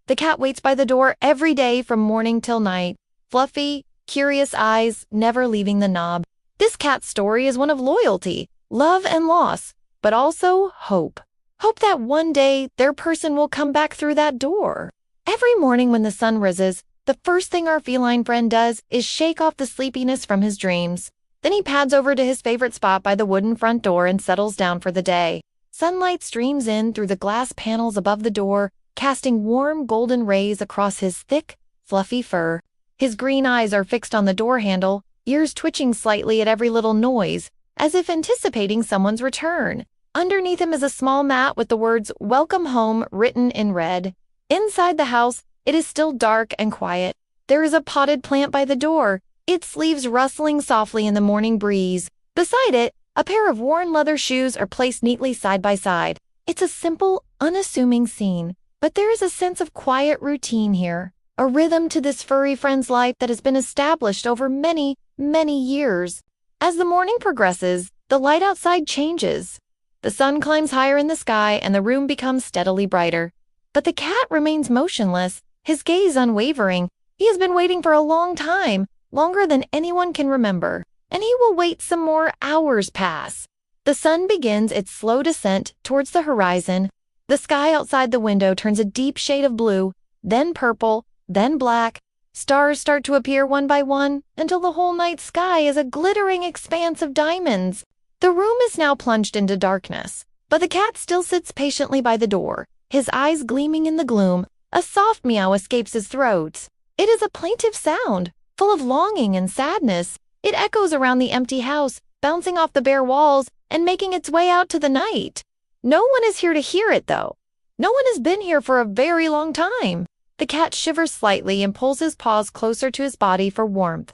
The cat waits by the door every day from morning till night. Fluffy, curious eyes, never leaving the knob. This cat's story is one of loyalty, love, and loss, but also hope. Hope that one day their person will come back through that door. Every morning when the sun rises, the first thing our feline friend does is shake off the sleepiness from his dreams. Then he pads over to his favorite spot by the wooden front door and settles down for the day. Sunlight streams in through the glass panels above the door, casting warm golden rays across his thick, fluffy fur. His green eyes are fixed on the door handle, ears twitching slightly at every little noise, as if anticipating someone's return. Underneath him is a small mat with the words "Welcome Home" written in red. Inside the house, it is still dark and quiet. There is a potted plant by the door, its leaves rustling softly in the morning breeze. Beside it, a pair of worn leather shoes are placed neatly side by side. It's a simple, unassuming scene, but there is a sense of quiet routine here, a rhythm to this furry friend's life that has been established over many, many years. As the morning progresses, the light outside changes. The sun climbs higher in the sky and the room becomes steadily brighter. But the cat remains motionless, his gaze unwavering. He has been waiting for a long time, longer than anyone can remember, and he will wait some more hours pass. The sun begins its slow descent towards the horizon. The sky outside the window turns a deep shade of blue, then purple, then black. Stars start to appear one by one until the whole night sky is a glittering expanse of diamonds. The room is now plunged into darkness, but the cat still sits patiently by the door, his eyes gleaming in the gloom. A soft meow escapes his throat. It is a plaintive sound, full of longing and sadness. It echoes around the empty house, bouncing off the bare walls and making its way out to the night. No one is here to hear it, though. No one has been here for a very long time. The cat shivers slightly and pulls his paws closer to his body for warmth.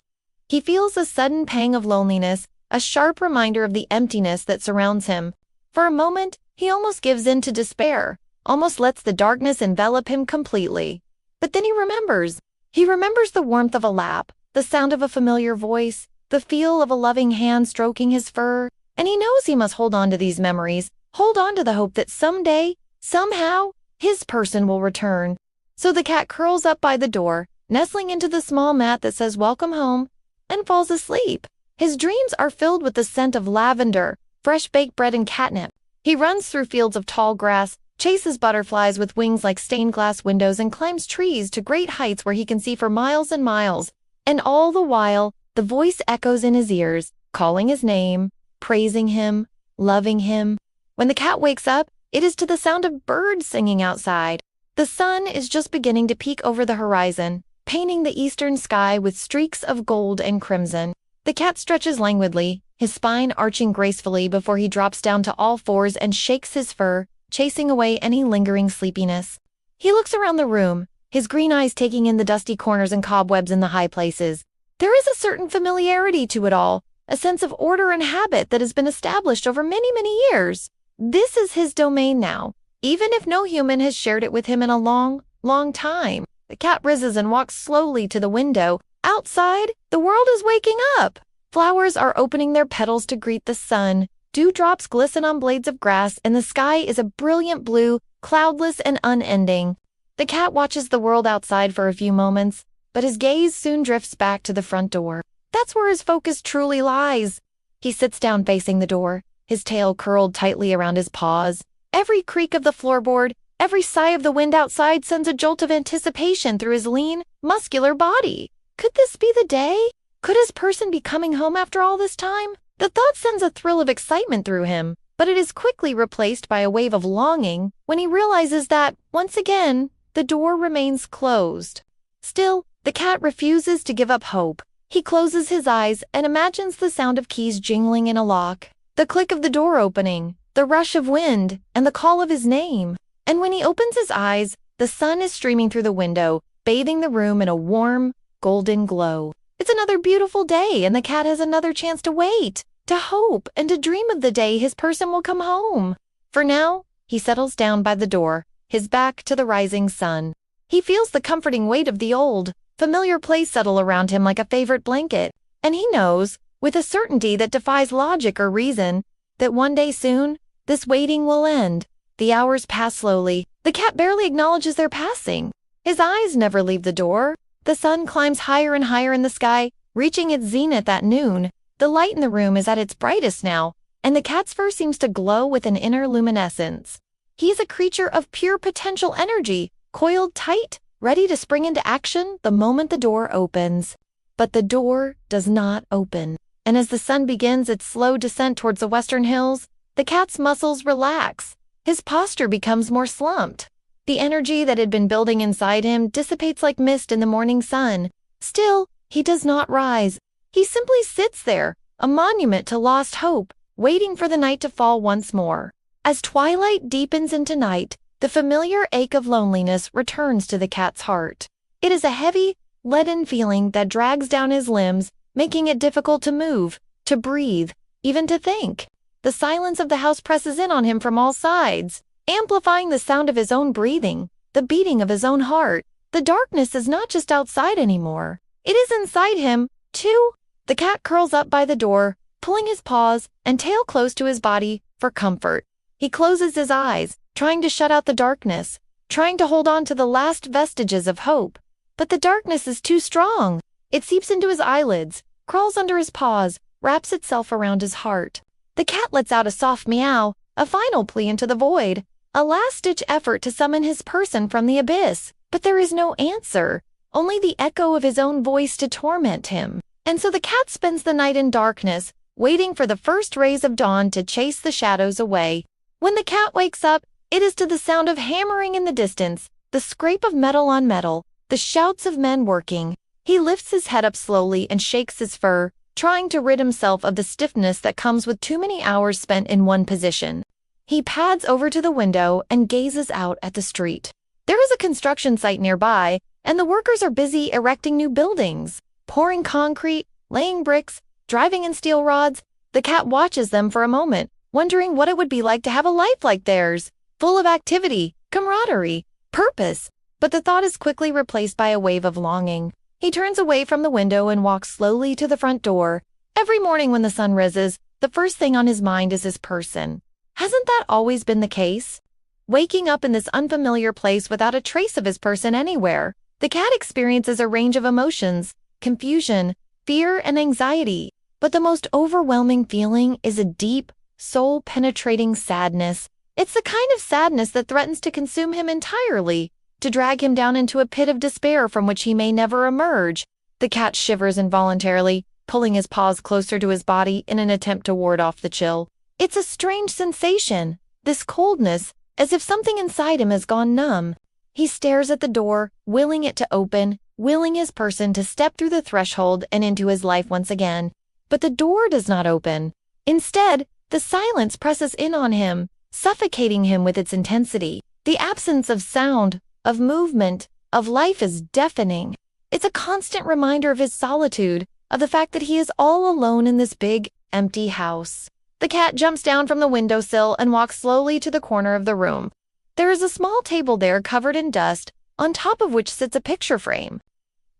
He feels a sudden pang of loneliness, a sharp reminder of the emptiness that surrounds him. For a moment, he almost gives in to despair, almost lets the darkness envelop him completely. But then he remembers. He remembers the warmth of a lap, the sound of a familiar voice, the feel of a loving hand stroking his fur, and he knows he must hold on to these memories, hold on to the hope that someday, somehow, his person will return. So the cat curls up by the door, nestling into the small mat that says "Welcome Home," and falls asleep. His dreams are filled with the scent of lavender, fresh baked bread, and catnip. He runs through fields of tall grass, chases butterflies with wings like stained glass windows, and climbs trees to great heights where he can see for miles and miles. And all the while, the voice echoes in his ears, calling his name, praising him, loving him. When the cat wakes up, it is to the sound of birds singing outside. The sun is just beginning to peek over the horizon, painting the eastern sky with streaks of gold and crimson. The cat stretches languidly, his spine arching gracefully before he drops down to all fours and shakes his fur, chasing away any lingering sleepiness. He looks around the room, his green eyes taking in the dusty corners and cobwebs in the high places. There is a certain familiarity to it all, a sense of order and habit that has been established over many, many years. This is his domain now, even if no human has shared it with him in a long, long time. The cat rises and walks slowly to the window. Outside, the world is waking up. Flowers are opening their petals to greet the sun. Dewdrops glisten on blades of grass, and the sky is a brilliant blue, cloudless and unending. The cat watches the world outside for a few moments, but his gaze soon drifts back to the front door. That's where his focus truly lies. He sits down facing the door, his tail curled tightly around his paws. Every creak of the floorboard, every sigh of the wind outside sends a jolt of anticipation through his lean, muscular body. Could this be the day? Could his person be coming home after all this time? The thought sends a thrill of excitement through him, but it is quickly replaced by a wave of longing when he realizes that, once again, the door remains closed. Still, the cat refuses to give up hope. He closes his eyes and imagines the sound of keys jingling in a lock, the click of the door opening, the rush of wind, and the call of his name. And when he opens his eyes, the sun is streaming through the window, bathing the room in a warm, golden glow. It's another beautiful day, and the cat has another chance to wait, to hope, and to dream of the day his person will come home. For now, he settles down by the door, his back to the rising sun. He feels the comforting weight of the old, familiar place settle around him like a favorite blanket, and he knows, with a certainty that defies logic or reason, that one day soon, this waiting will end. The hours pass slowly. The cat barely acknowledges their passing. His eyes never leave the door. The sun climbs higher and higher in the sky, reaching its zenith at noon. The light in the room is at its brightest now, and the cat's fur seems to glow with an inner luminescence. He is a creature of pure potential energy, coiled tight, ready to spring into action the moment the door opens. But the door does not open, and as the sun begins its slow descent towards the western hills, the cat's muscles relax. His posture becomes more slumped. The energy that had been building inside him dissipates like mist in the morning sun. Still, he does not rise. He simply sits there, a monument to lost hope, waiting for the night to fall once more. As twilight deepens into night, the familiar ache of loneliness returns to the cat's heart. It is a heavy, leaden feeling that drags down his limbs, making it difficult to move, to breathe, even to think. The silence of the house presses in on him from all sides, amplifying the sound of his own breathing, the beating of his own heart. The darkness is not just outside anymore. It is inside him, too. The cat curls up by the door, pulling his paws and tail close to his body for comfort. He closes his eyes, trying to shut out the darkness, trying to hold on to the last vestiges of hope. But the darkness is too strong. It seeps into his eyelids, crawls under his paws, wraps itself around his heart. The cat lets out a soft meow, a final plea into the void, a last-ditch effort to summon his person from the abyss. But there is no answer, only the echo of his own voice to torment him. And so the cat spends the night in darkness, waiting for the first rays of dawn to chase the shadows away. When the cat wakes up, it is to the sound of hammering in the distance, the scrape of metal on metal, the shouts of men working. He lifts his head up slowly and shakes his fur, trying to rid himself of the stiffness that comes with too many hours spent in one position. He pads over to the window and gazes out at the street. There is a construction site nearby, and the workers are busy erecting new buildings, pouring concrete, laying bricks, driving in steel rods. The cat watches them for a moment, wondering what it would be like to have a life like theirs, full of activity, camaraderie, purpose. But the thought is quickly replaced by a wave of longing. He turns away from the window and walks slowly to the front door. Every morning when the sun rises, the first thing on his mind is his person. Hasn't that always been the case? Waking up in this unfamiliar place without a trace of his person anywhere, the cat experiences a range of emotions, confusion, fear, and anxiety. But the most overwhelming feeling is a deep, soul-penetrating sadness. It's the kind of sadness that threatens to consume him entirely, to drag him down into a pit of despair from which he may never emerge. The cat shivers involuntarily, pulling his paws closer to his body in an attempt to ward off the chill. It's a strange sensation, this coldness, as if something inside him has gone numb. He stares at the door, willing it to open, willing his person to step through the threshold and into his life once again. But the door does not open. Instead, the silence presses in on him, suffocating him with its intensity. The absence of sound, of movement, of life is deafening. It's a constant reminder of his solitude, of the fact that he is all alone in this big, empty house. The cat jumps down from the windowsill and walks slowly to the corner of the room. There is a small table there covered in dust, on top of which sits a picture frame.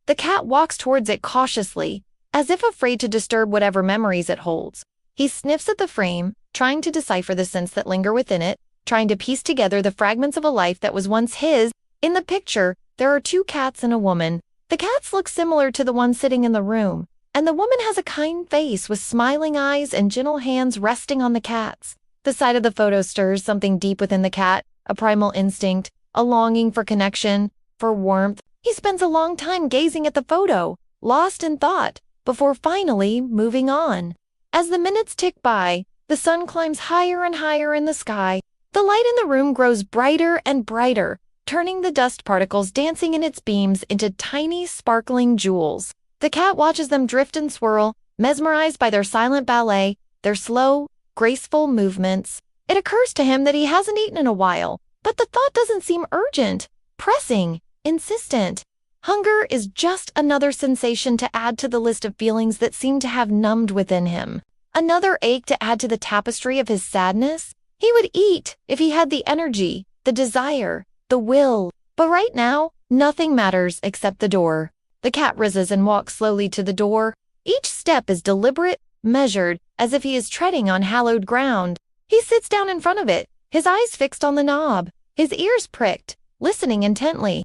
The cat walks towards it cautiously, as if afraid to disturb whatever memories it holds. He sniffs at the frame, trying to decipher the scents that linger within it, trying to piece together the fragments of a life that was once his. In the picture, there are two cats and a woman. The cats look similar to the one sitting in the room, and the woman has a kind face with smiling eyes and gentle hands resting on the cats. The sight of the photo stirs something deep within the cat, a primal instinct, a longing for connection, for warmth. He spends a long time gazing at the photo, lost in thought, before finally moving on. As the minutes tick by, the sun climbs higher and higher in the sky. The light in the room grows brighter and brighter, turning the dust particles dancing in its beams into tiny, sparkling jewels. The cat watches them drift and swirl, mesmerized by their silent ballet, their slow, graceful movements. It occurs to him that he hasn't eaten in a while, but the thought doesn't seem urgent, pressing, insistent. Hunger is just another sensation to add to the list of feelings that seem to have numbed within him. Another ache to add to the tapestry of his sadness. He would eat if he had the energy, the desire, the will. But right now, nothing matters except the door. The cat rises and walks slowly to the door. Each step is deliberate, measured, as if he is treading on hallowed ground. He sits down in front of it, his eyes fixed on the knob, his ears pricked, listening intently.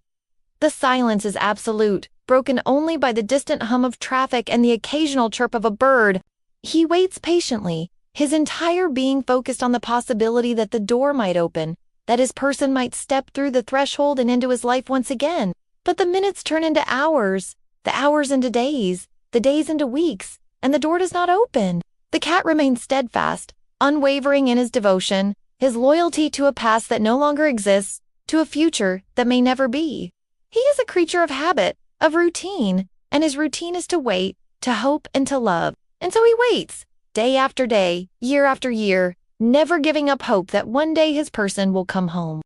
The silence is absolute, broken only by the distant hum of traffic and the occasional chirp of a bird. He waits patiently, his entire being focused on the possibility that the door might open, that his person might step through the threshold and into his life once again. But the minutes turn into hours, the hours into days, the days into weeks, and the door does not open. The cat remains steadfast, unwavering in his devotion, his loyalty to a past that no longer exists, to a future that may never be. He is a creature of habit, of routine, and his routine is to wait, to hope, and to love. And so he waits, day after day, year after year, never giving up hope that one day his person will come home.